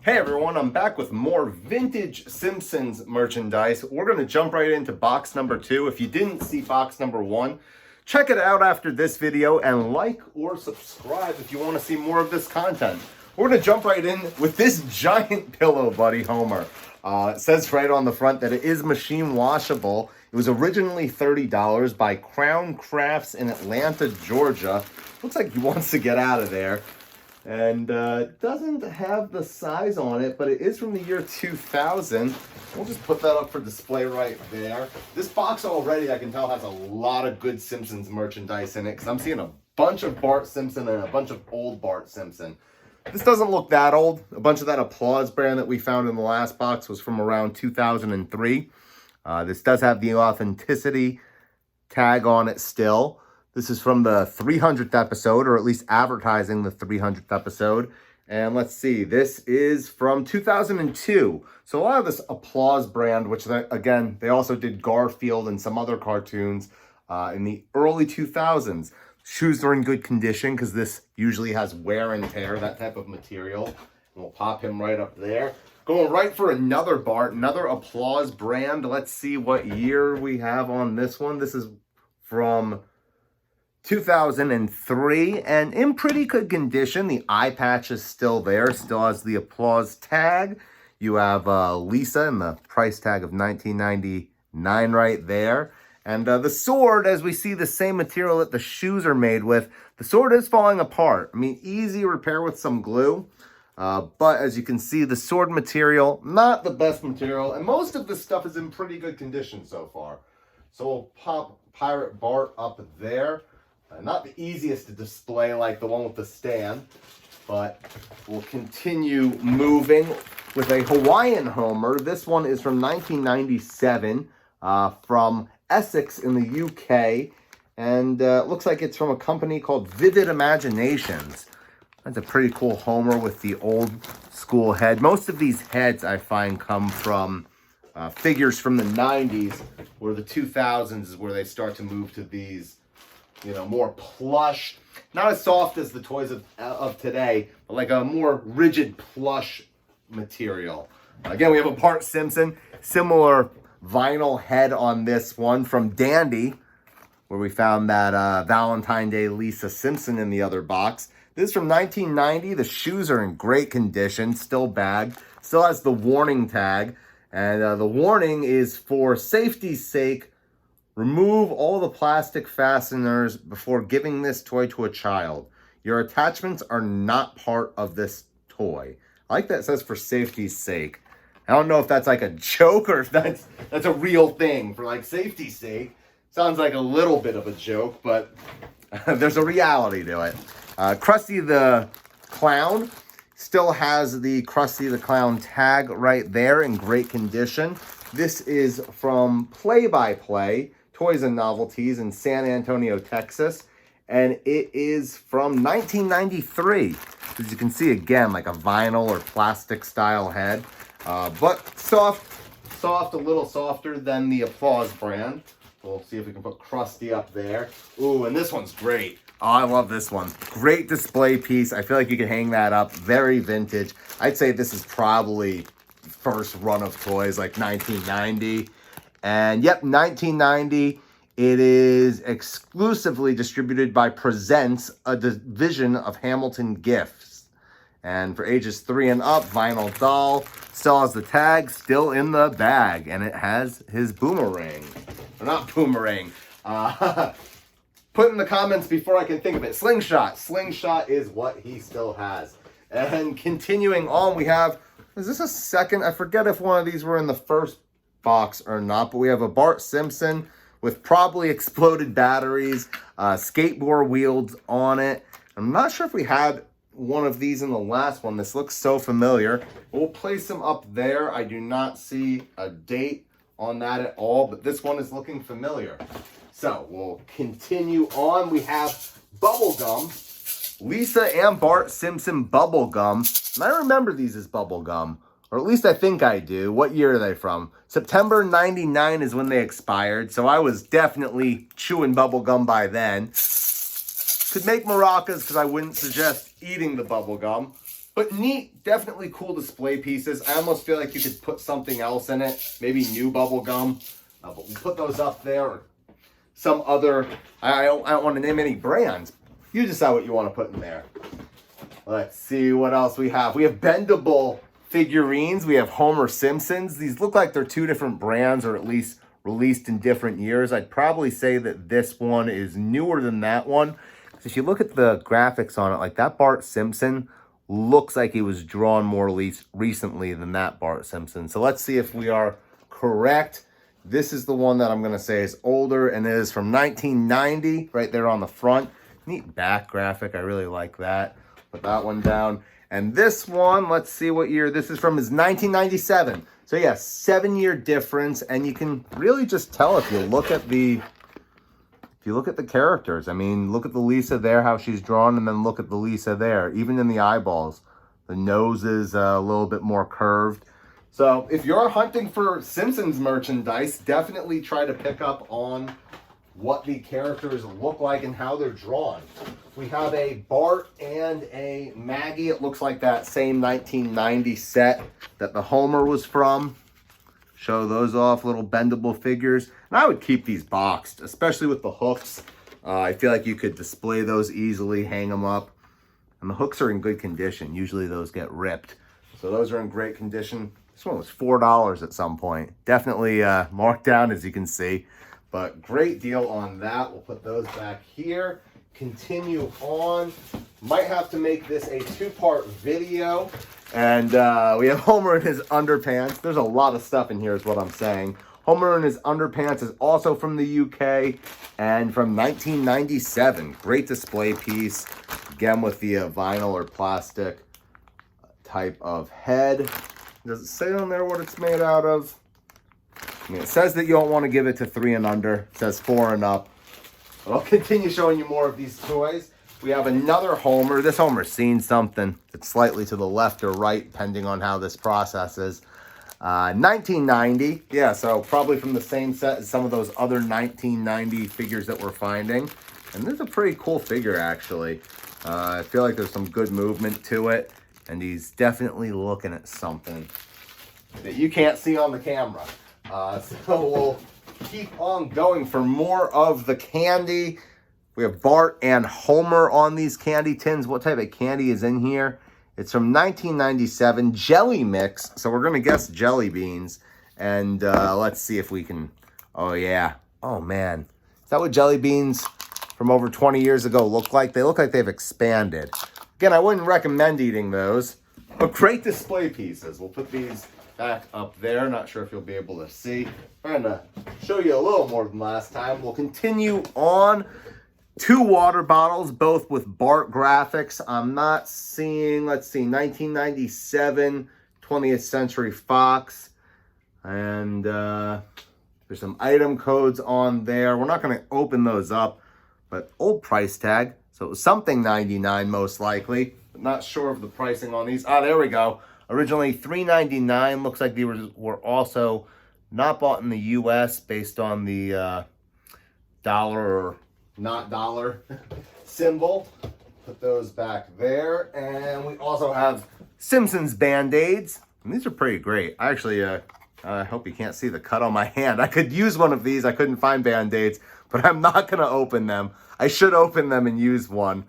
Hey everyone, I'm back with more vintage Simpsons merchandise. We're going to jump right into box number 2. If you didn't see box number 1, check it out after this video and like or subscribe if you want to see more of this content. We're going to jump right in with this giant pillow, buddy, Homer. It says right on the front that it is machine washable. It was originally $30 by Crown Crafts in Atlanta, Georgia. Looks like he wants to get out of there. And doesn't have the size on it, but it is from the year 2000. We'll just put that up for display right there. This box already, I can tell, has a lot of good Simpsons merchandise in it, because I'm seeing a bunch of Bart Simpson and a bunch of old Bart Simpson. This doesn't look that old. A bunch of that Applause brand that we found in the last box was from around 2003. This does have the authenticity tag on it still. This is from the 300th episode, or at least advertising the 300th episode. And let's see, this is from 2002. So a lot of this Applause brand, which again, they also did Garfield and some other cartoons in the early 2000s. Shoes are in good condition because this usually has wear and tear, that type of material. And we'll pop him right up there. Going right for another Bart, another Applause brand. Let's see what year we have on this one. This is from 2003, and in pretty good condition. The eye patch is still there, still has the Applause tag. You have Lisa and the price tag of $19.99 right there. And the sword, as we see the same material that the shoes are made with, the sword is falling apart. I mean, easy repair with some glue. But as you can see, the sword material, not the best material. And most of this stuff is in pretty good condition so far. So we'll pop Pirate Bart up there. Not the easiest to display like the one with the stand, but we'll continue moving with a Hawaiian Homer. This one is from 1997, from Essex in the UK, and looks like it's from a company called Vivid Imaginations. That's a pretty cool Homer with the old school head. Most of these heads I find come from figures from the 90s, or the 2000s is where they start to move to these, you know, more plush, not as soft as the toys of today, but like a more rigid plush material. Again, we have a Bart Simpson, similar vinyl head on this one from Dandy, where we found that Valentine Day Lisa Simpson in the other box. This is from 1990. The shoes are in great condition, still bagged, still has the warning tag, and the warning is for safety's sake. Remove all the plastic fasteners before giving this toy to a child. Your attachments are not part of this toy. I like that it says for safety's sake. I don't know if that's like a joke or if that's a real thing. For like safety's sake, sounds like a little bit of a joke, but there's a reality to it. Krusty the Clown still has the Krusty the Clown tag right there in great condition. This is from Play by Play Toys and Novelties in San Antonio, Texas, and it is from 1993. As you can see, again, like a vinyl or plastic style head, but soft, a little softer than the Applause brand. We'll see if we can put Krusty up there. Ooh, and this one's great. Oh, I love this one. Great display piece. I feel like you could hang that up. Very vintage. I'd say this is probably first run of toys, like 1990. And yep, 1990, it is exclusively distributed by Presents, a division of Hamilton Gifts. And for ages 3 and up, vinyl doll, still has the tag, still in the bag. And it has his boomerang. Or not boomerang. Put in the comments before I can think of it. Slingshot. Slingshot is what he still has. And continuing on, we have, is this a second? I forget if one of these were in the first box or not, but we have a Bart Simpson with probably exploded batteries, skateboard wheels on it. I'm not sure if we had one of these in the last one. This looks so familiar. We'll place them up there. I do not see a date on that at all, but this one is looking familiar. So we'll continue on. We have bubblegum, Lisa and Bart Simpson bubblegum, and I remember these as bubblegum. Or at least I think I do. What year are they from? September 99 is when they expired. So I was definitely chewing bubblegum by then. Could make maracas because I wouldn't suggest eating the bubblegum. But neat, definitely cool display pieces. I almost feel like you could put something else in it, maybe new bubble gum. But we'll put those up there. Or some other, I don't want to name any brands. You decide what you want to put in there. Let's see what else we have. We have bendable figurines. We have Homer Simpsons. These look like they're two different brands, or at least released in different years. I'd probably say that this one is newer than that one. If you look at the graphics on it, like that Bart Simpson looks like he was drawn more recently than that Bart Simpson. So let's see if we are correct. This is the one that I'm going to say is older, and it is from 1990, right there on the front. Neat back graphic. I really like that. Put that one down. And this one, let's see what year this is from, is 1997. So yeah, 7-year difference, and you can really just tell if you look at the characters. I mean, look at the Lisa there, how she's drawn, and then look at the Lisa there. Even in the eyeballs, the nose is a little bit more curved. So if you're hunting for Simpsons merchandise, definitely try to pick up on what the characters look like and how they're drawn. We have a Bart and a Maggie. It looks like that same 1990 set that the Homer was from. Show those off, little bendable figures. And I would keep these boxed, especially with the hooks. I feel like you could display those easily, hang them up. And the hooks are in good condition. Usually those get ripped. So those are in great condition. This one was $4 at some point. Definitely marked down, as you can see. But great deal on that. We'll put those back here. Continue on. Might have to make this a 2-part video. And we have Homer in his underpants. There's a lot of stuff in here is what I'm saying. Homer in his underpants is also from the UK and from 1997. Great display piece. Again, with the vinyl or plastic type of head. Does it say on there what it's made out of? I mean, it says that you don't want to give it to 3 and under. It says 4 and up. But I'll continue showing you more of these toys. We have another Homer. This Homer's seen something. It's slightly to the left or right, depending on how this processes. 1990. Yeah, so probably from the same set as some of those other 1990 figures that we're finding. And this is a pretty cool figure, actually. I feel like there's some good movement to it. And he's definitely looking at something that you can't see on the camera. So we'll keep on going for more of the candy. We have Bart and Homer on these candy tins. What type of candy is in here? It's from 1997, jelly mix. So we're going to guess jelly beans. And let's see if we can... Oh, yeah. Oh, man. Is that what jelly beans from over 20 years ago look like? They look like they've expanded. Again, I wouldn't recommend eating those, but great display pieces. We'll put these back up there. Not sure if you'll be able to see. Trying to show you a little more than last time. We'll continue on. 2 water bottles, both with Bart graphics. I'm not seeing, let's see, 1997, 20th Century Fox. And there's some item codes on there. We're not going to open those up, but old price tag. So it was something 99 most likely. But not sure of the pricing on these. Ah, there we go. Originally $3.99. Looks like these were also not bought in the U.S. based on the dollar or not dollar symbol. Put those back there. And we also have Simpsons Band-Aids. And these are pretty great. I actually, I hope you can't see the cut on my hand. I could use one of these. I couldn't find Band-Aids, but I'm not going to open them. I should open them and use one.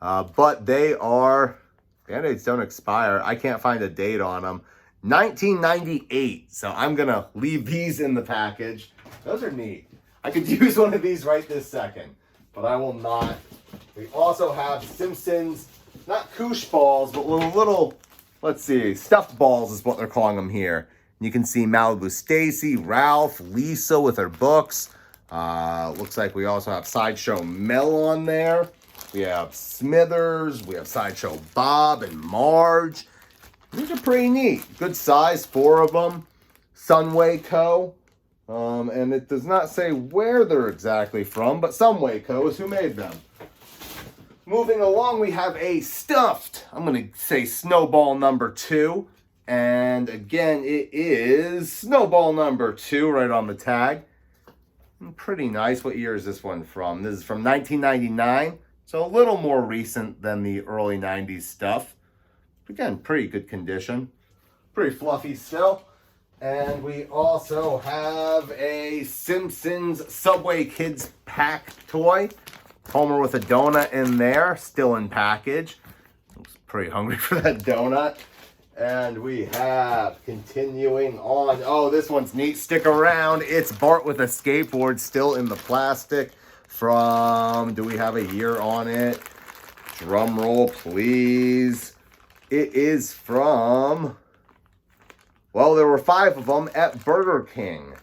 But they are, Band-Aids don't expire. I can't find a date on them. 1998. So I'm going to leave these in the package. Those are neat. I could use one of these right this second, but I will not. We also have Simpsons, not koosh balls, but little, let's see, stuffed balls is what they're calling them here. You can see Malibu Stacy, Ralph, Lisa with her books. Looks like we also have Sideshow Mel on there. We have Smithers. We have Sideshow Bob and Marge. These are pretty neat. Good size, 4 of them. Sunway Co. And it does not say where they're exactly from, but Sunway Co. is who made them. Moving along, we have a stuffed, I'm going to say Snowball number 2. And again, it is Snowball number 2 right on the tag. And pretty nice. What year is this one from? This is from 1999. So a little more recent than the early 90s stuff. Again, pretty good condition. Pretty fluffy still. And we also have a Simpsons Subway Kids pack toy. Homer with a donut in there, still in package. I was pretty hungry for that donut. And we have, continuing on, oh, this one's neat, stick around. It's Bart with a skateboard, still in the plastic from, do we have a year on it? Drum roll, please. It is from, well, there were 5 of them at Burger King.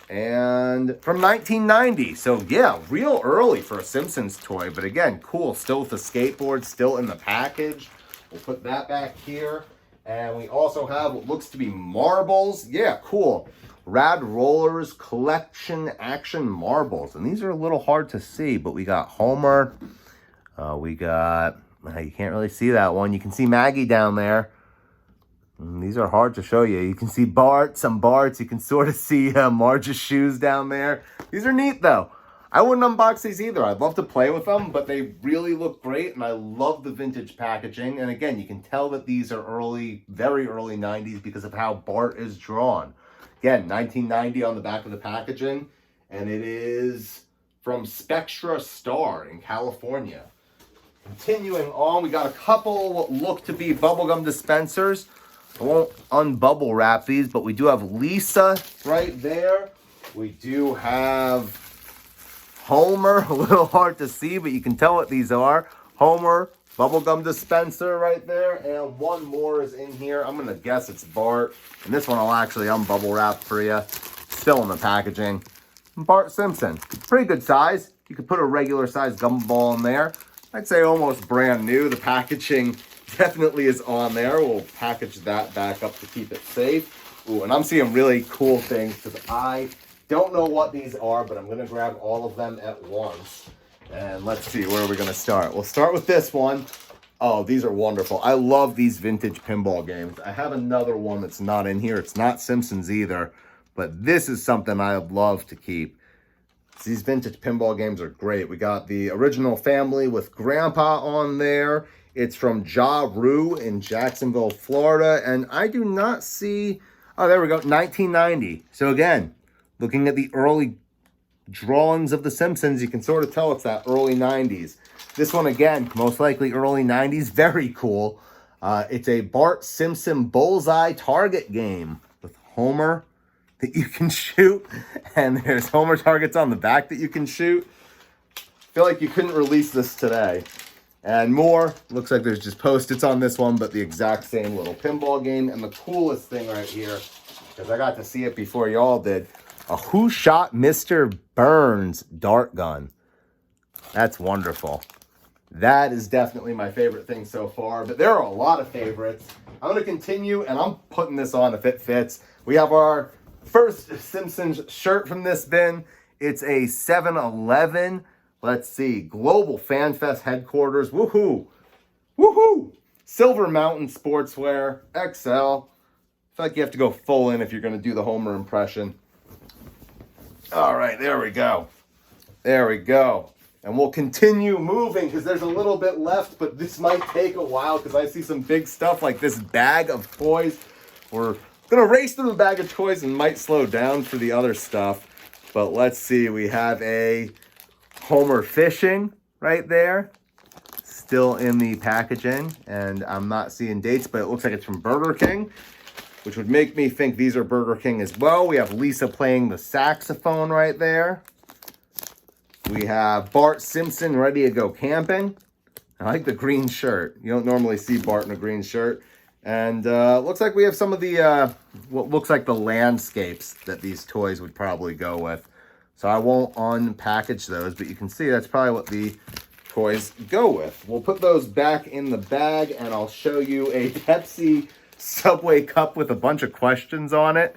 And from 1990. So, yeah, real early for a Simpsons toy. But again, cool. Still with the skateboard, still in the package. We'll put that back here. And we also have what looks to be marbles. Yeah, cool. Rad Rollers Collection Action Marbles. And these are a little hard to see, but we got Homer. We got, you can't really see that one. You can see Maggie down there. And these are hard to show you. You can see Bart, some Barts. You can sort of see Marge's shoes down there. These are neat, though. I wouldn't unbox these either. I'd love to play with them, but they really look great, and I love the vintage packaging. And again, you can tell that these are early, very early 90s because of how Bart is drawn. Again, 1990 on the back of the packaging, and it is from Spectra Star in California. Continuing on, we got a couple what look to be bubblegum dispensers. I won't unbubble wrap these, but we do have Lisa right there. We do have Homer, a little hard to see, but you can tell what these are. Homer, bubblegum dispenser right there, and one more is in here. I'm going to guess it's Bart, and this one I'll actually unbubble wrap for you. Still in the packaging. Bart Simpson. Pretty good size. You could put a regular size gumball in there. I'd say almost brand new. The packaging definitely is on there. We'll package that back up to keep it safe. Ooh, and I'm seeing really cool things because I don't know what these are, but I'm going to grab all of them at once. And let's see, where are we going to start? We'll start with this one. Oh, these are wonderful. I love these vintage pinball games. I have another one that's not in here. It's not Simpsons either, but this is something I'd love to keep. These vintage pinball games are great. We got the original family with Grandpa on there. It's from Ja Rue in Jacksonville, Florida. And I do not see, oh, there we go, 1990. So again, looking at the early drawings of The Simpsons, you can sort of tell it's that early 90s. This one, again, most likely early 90s. Very cool. It's a Bart Simpson bullseye target game with Homer that you can shoot. And there's Homer targets on the back that you can shoot. I feel like you couldn't release this today. And more. Looks like there's just Post-its on this one, but the exact same little pinball game. And the coolest thing right here, because I got to see it before y'all did, a Who Shot Mr. Burns dart gun. That's wonderful. That is definitely my favorite thing so far, but there are a lot of favorites. I'm going to continue, and I'm putting this on if it fits. We have our first Simpsons shirt from this bin. It's a 7-Eleven, let's see, Global Fan Fest headquarters. Woohoo! Woohoo! Silver Mountain Sportswear, XL. I feel like you have to go full in if you're going to do the Homer impression. All right, there we go. There we go. And we'll continue moving because there's a little bit left, but this might take a while because I see some big stuff like this bag of toys. We're going to race through the bag of toys and might slow down for the other stuff. But let's see. We have a Homer fishing right there. Still in the packaging. And I'm not seeing dates, but it looks like it's from Burger King, which would make me think these are Burger King as well. We have Lisa playing the saxophone right there. We have Bart Simpson ready to go camping. I like the green shirt. You don't normally see Bart in a green shirt. And looks like we have some of the, what looks like the landscapes that these toys would probably go with. So I won't unpackage those, but you can see that's probably what the toys go with. We'll put those back in the bag, and I'll show you a Pepsi Subway cup with a bunch of questions on it.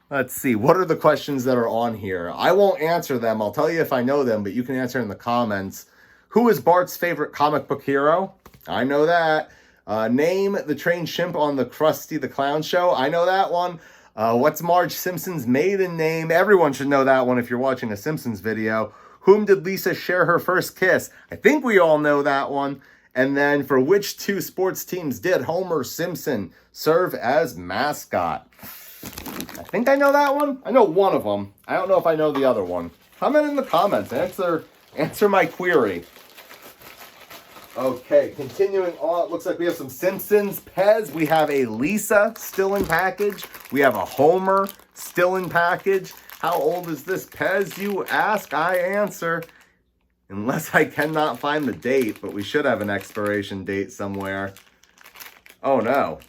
Let's see, what are the questions that are on here? I won't answer them. I'll tell you if I know them, but you can answer in the comments. Who is Bart's favorite comic book hero? I know that. Name the trained chimp on the Krusty the Clown show. I know that one. What's Marge Simpson's maiden name? Everyone should know that one if you're watching a Simpsons video. Whom did Lisa share her first kiss? I think we all know that one. And then for which two sports teams did Homer Simpson serve as mascot? I think I know that one. I know one of them. I don't know if I know the other one. Comment in the comments. Answer my query. Okay, continuing on. It looks like we have some Simpsons Pez. We have a Lisa still in package. We have a Homer still in package. How old is this Pez, you ask? I answer. Unless I cannot find the date, but we should have an expiration date somewhere. Oh no.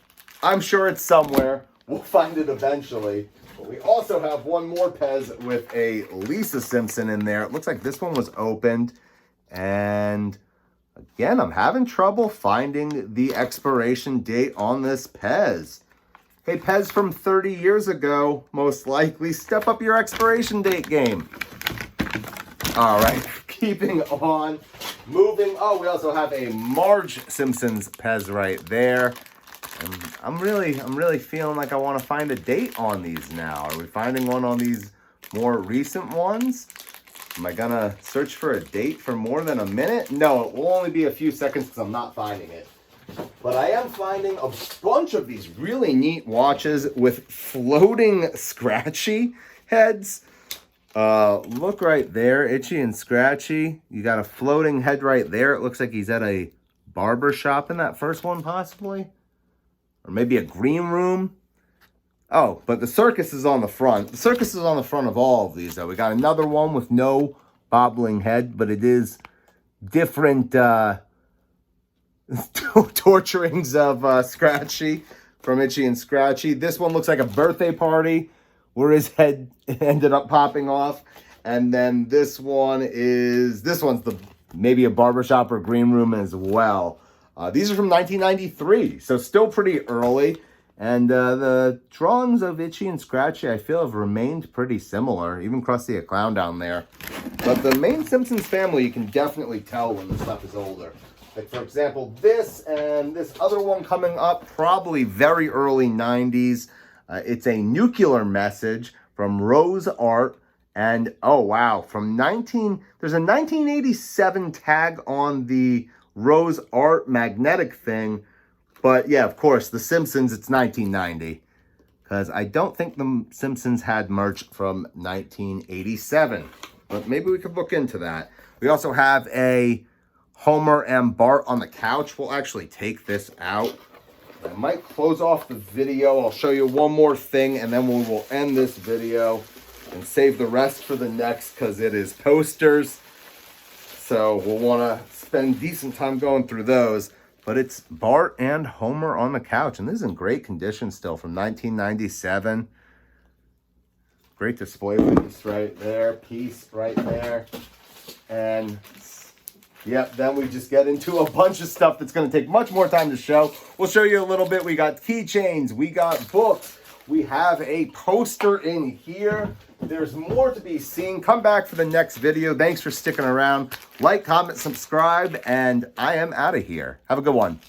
I'm sure it's somewhere. We'll find it eventually. But we also have one more Pez with a Lisa Simpson in there. It looks like this one was opened. And again, I'm having trouble finding the expiration date on this Pez. Hey, Pez from 30 years ago, most likely. Step up your expiration date game. All right, keeping on, moving. Oh, we also have a Marge Simpsons Pez right there. And I'm really feeling like I want to find a date on these now. Are we finding one on these more recent ones? Am I gonna search for a date for more than a minute? No, it will only be a few seconds because I'm not finding it. But I am finding a bunch of these really neat watches with floating scratchy heads. Look right there, Itchy and Scratchy. You got a floating head right there. It looks like he's at a barber shop in that first one, possibly. Or maybe a green room. Oh, but the circus is on the front. The circus is on the front of all of these, though. We got another one with no bobbling head, but it is different torturings of Scratchy from Itchy and Scratchy. This one looks like a birthday party where his head ended up popping off. And then this one's maybe a barbershop or green room as well. These are from 1993, so still pretty early. And the drawings of Itchy and Scratchy, I feel, have remained pretty similar. Even Krusty the Clown down there. But the main Simpsons family, you can definitely tell when the stuff is older. Like, for example, this and this other one coming up, probably very early 90s. It's a nuclear message from Rose Art. And, oh, wow, there's a 1987 tag on the Rose Art magnetic thing. But, yeah, of course, The Simpsons, it's 1990. Because I don't think The Simpsons had merch from 1987. But maybe we could look into that. We also have a Homer and Bart on the couch. We'll actually take this out. I might close off the video. I'll show you one more thing, and then we will end this video and save the rest for the next because it is posters. So we'll want to spend decent time going through those. But it's Bart and Homer on the couch, and this is in great condition still from 1997. Great display piece right there, piece right there. And yep, then we just get into a bunch of stuff that's going to take much more time to show. We'll show you a little bit. We got keychains. We got books. We have a poster in here. There's more to be seen. Come back for the next video. Thanks for sticking around. Like, comment, subscribe, and I am out of here. Have a good one.